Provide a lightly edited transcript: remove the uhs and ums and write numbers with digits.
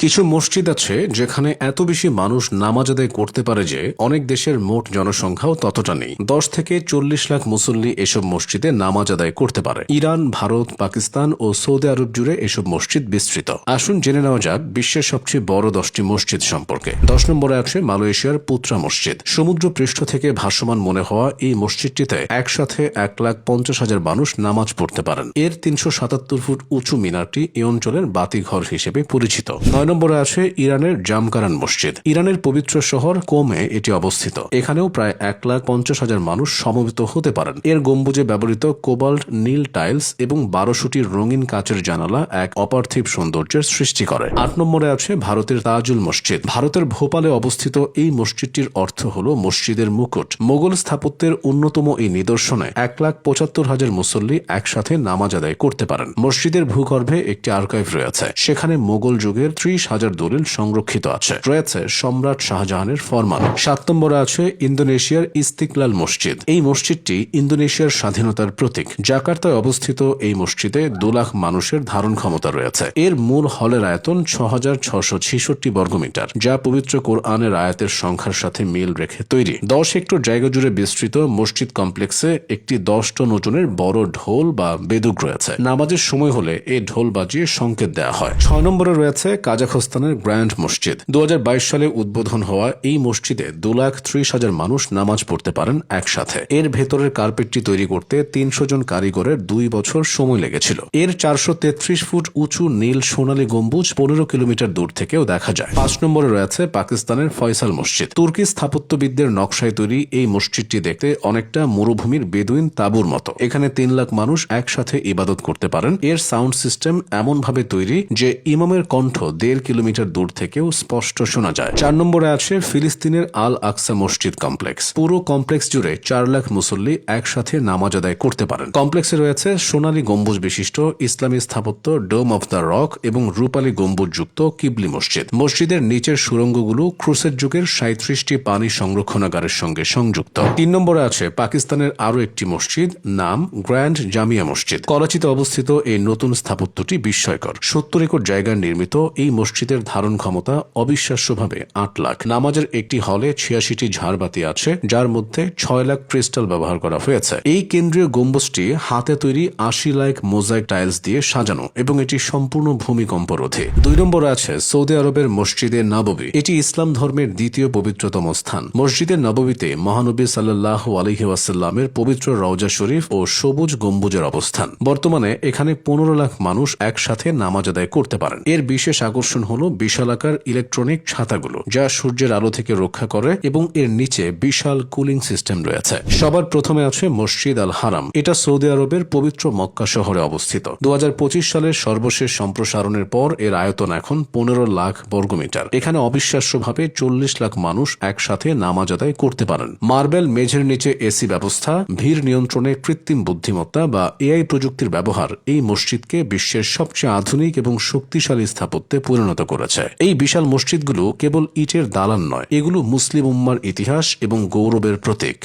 কিছু মসজিদ আছে যেখানে এত বেশি মানুষ নামাজ আদায় করতে পারে যে অনেক দেশের মোট জনসংখ্যাও ততটা নেই। 10 থেকে 40 লাখ মুসল্লি এসব মসজিদে নামাজ আদায় করতে পারে। ইরান, ভারত, পাকিস্তান ও সৌদি আরব জুড়ে এসব মসজিদ বিস্তৃত। আসুন জেনে নেওয়া যাক বিশ্বের সবচেয়ে বড় 10টি মসজিদ সম্পর্কে। 10 নম্বরে আছে মালয়েশিয়ার পুত্রা মসজিদ। সমুদ্র পৃষ্ঠ থেকে ভাসমান মনে হওয়া এই মসজিদটিতে একসাথে 1,50,000 মানুষ নামাজ পড়তে পারেন। এর 377 ফুট উঁচু মিনারটি এই অঞ্চলের বাতিঘর হিসেবে পরিচিত। 9 নম্বরে আছে ইরানের জামকারান মসজিদ। ইরানের পবিত্র শহর কোমে এটি অবস্থিত। এখানেও প্রায় 1,50,000 মানুষ সমবেত হতে পারেন। এর গম্বুজে ব্যবহৃত কোবাল্ট নীল টাইলস এবং 1200টি রঙিন কাচের জানালা এক অপার্থিব সৌন্দর্যের সৃষ্টি করে। 8 নম্বরে আছে ভারতের তাজুল মসজিদ। ভারতের ভোপালে অবস্থিত এই মসজিদটির অর্থ হল মসজিদের মুকুট। মোগল স্থাপত্যের অন্যতম এই নিদর্শনে 1,75,000 মুসল্লি একসাথে নামাজ আদায় করতে পারেন। মসজিদের ভূগর্ভে একটি আর্কাইভ রয়েছে। সেখানে মোগল যুগের 30,000 দলিল সংরক্ষিত আছে। রয়েছে সম্রাট শাহজাহানের ফরমান। 7 নম্বরে আছে ইন্দোনেশিয়ার ইস্তিকলাল মসজিদ। এই মসজিদটি ইন্দোনেশিয়ার স্বাধীনতার প্রতীক। জাকার্তায় অবস্থিত এই মসজিদে 2 লাখ মানুষের ধারণ ক্ষমতা রয়েছে। এর মূল হলের আয়তন 6,666 বর্গমিটার, যা পবিত্র কোরআনের আয়াতের সংখ্যার সাথে মিল রেখে তৈরি। 10 হেক্টর জায়গা জুড়ে বিস্তৃত মসজিদ কমপ্লেক্সে একটি 10 টন ওজনের বড় ঢোল বা বেদুক রয়েছে। নামাজের সময় হলে এই ঢোল বাজিয়ে সংকেত দেওয়া হয়। 6 নম্বরে রয়েছে কাজাখস্তানের গ্র্যান্ড মসজিদ। 2022 সালে উদ্বোধন হওয়া এই মসজিদে 2,30,000 মানুষ নামাজ পড়তে পারেন একসাথে। এর ভেতরের কার্পেটটি তৈরি করতে 300 জন কারিগরের 2 বছর সময় লেগেছিল। এর 433 ফুট উঁচু নীল সোনালী গম্বুজ 15 কিলোমিটার দূর থেকেও দেখা যায়। 5 নম্বরে রয়েছে পাকিস্তানের ফয়সাল মসজিদ। তুর্কি স্থাপত্যবিদদের নকশায় তৈরি এই মসজিদটি দেখতে অনেকটা মরুভূমির বেদুইন তাঁবুর মতো। এখানে 3 লাখ মানুষ একসাথে ইবাদত করতে পারেন। এর সাউন্ড সিস্টেম এমনভাবে তৈরি যে ইমামের কণ্ঠ 1.5 কিলোমিটার দূর থেকেও স্পষ্ট শোনা যায়। 4 নম্বরে আছে ফিলিস্তিনের আল আকসা মসজিদ কমপ্লেক্স। পুরো কমপ্লেক্স জুড়ে 4 লাখ মুসল্লি একসাথে নামাজ আদায় করতে পারেন। কমপ্লেক্সে রয়েছে সোনালী গম্বুজ বিশিষ্ট ইসলামী স্থাপত্য ডোম অফ দ্য রক এবং রূপালী গম্বুজ যুক্ত কিবলি মসজিদ। মসজিদের নিচের সুড়ঙ্গগুলো ক্রুসের যুগের 37টি পানি সংরক্ষণাগারের সঙ্গে সংযুক্ত। 3 নম্বরে আছে পাকিস্তানের আরও একটি মসজিদ, নাম গ্র্যান্ড জামিয়া মসজিদ। করাচিতে অবস্থিত এই নতুন স্থাপত্যটি বিস্ময়কর। 70 একর জায়গায় নির্মিত এই মসজিদের ধারণ ক্ষমতা অবিশ্বাস্যভাবে 8 লাখ। নামাজের একটি হলে 86টি ঝাড়বাতি আছে, যার মধ্যে 6 লাখ ক্রিস্টাল ব্যবহার করা হয়েছে। এই কেন্দ্রীয় গম্বুজটি হাতে তৈরি 80 লাখ মোজাইক টাইলস দিয়ে সাজানো এবং এটি সম্পূর্ণ ভূমিকম্প রোধী। 2 নম্বরে আছে সৌদি আরবের মসজিদে নববী। এটি ইসলাম ধর্মের দ্বিতীয় পবিত্রতম স্থান। মসজিদের নববীতে মহানবী সাল্লাল্লাহু আলাইহি ওয়াসাল্লামের পবিত্র রওজা শরীফ ও সবুজ গম্বুজের অবস্থান। বর্তমানে এখানে 15 লাখ মানুষ একসাথে নামাজ আদায় করতে পারেন। এর বিশেষ আকর্ষণ হল বিশালাকার ইলেকট্রনিক ছাতাগুলো, যা সূর্যের আলো থেকে রক্ষা করে এবং এর নিচে বিশাল কুলিং সিস্টেম রয়েছে। সবার প্রথমে আছে মসজিদ আল হারাম। এটা সৌদি আরবের পবিত্র মক্কা শহরে অবস্থিত। 2025 সালের সর্বশেষ সম্প্রসারণের পর এর আয়তন এখন 15 লাখ বর্গমিটার। এখানে অবিশ্বাস্যভাবে 40 লাখ মানুষ একসাথে নামাজ আদায় করতে পারেন। মার্বেল মেঝের নিচে এসি ব্যবস্থা, ভিড় নিয়ন্ত্রণে কৃত্রিম বুদ্ধিমত্তা বা এআই প্রযুক্তির ব্যবহার এই মসজিদকে বিশ্বের সবচেয়ে আধুনিক এবং শক্তিশালী স্থাপত্যে পরিণত করেছে। এই বিশাল মসজিদগুলো কেবল ইটের দালান নয়, এগুলো মুসলিম উম্মার ইতিহাস এবং গৌরবের প্রতীক।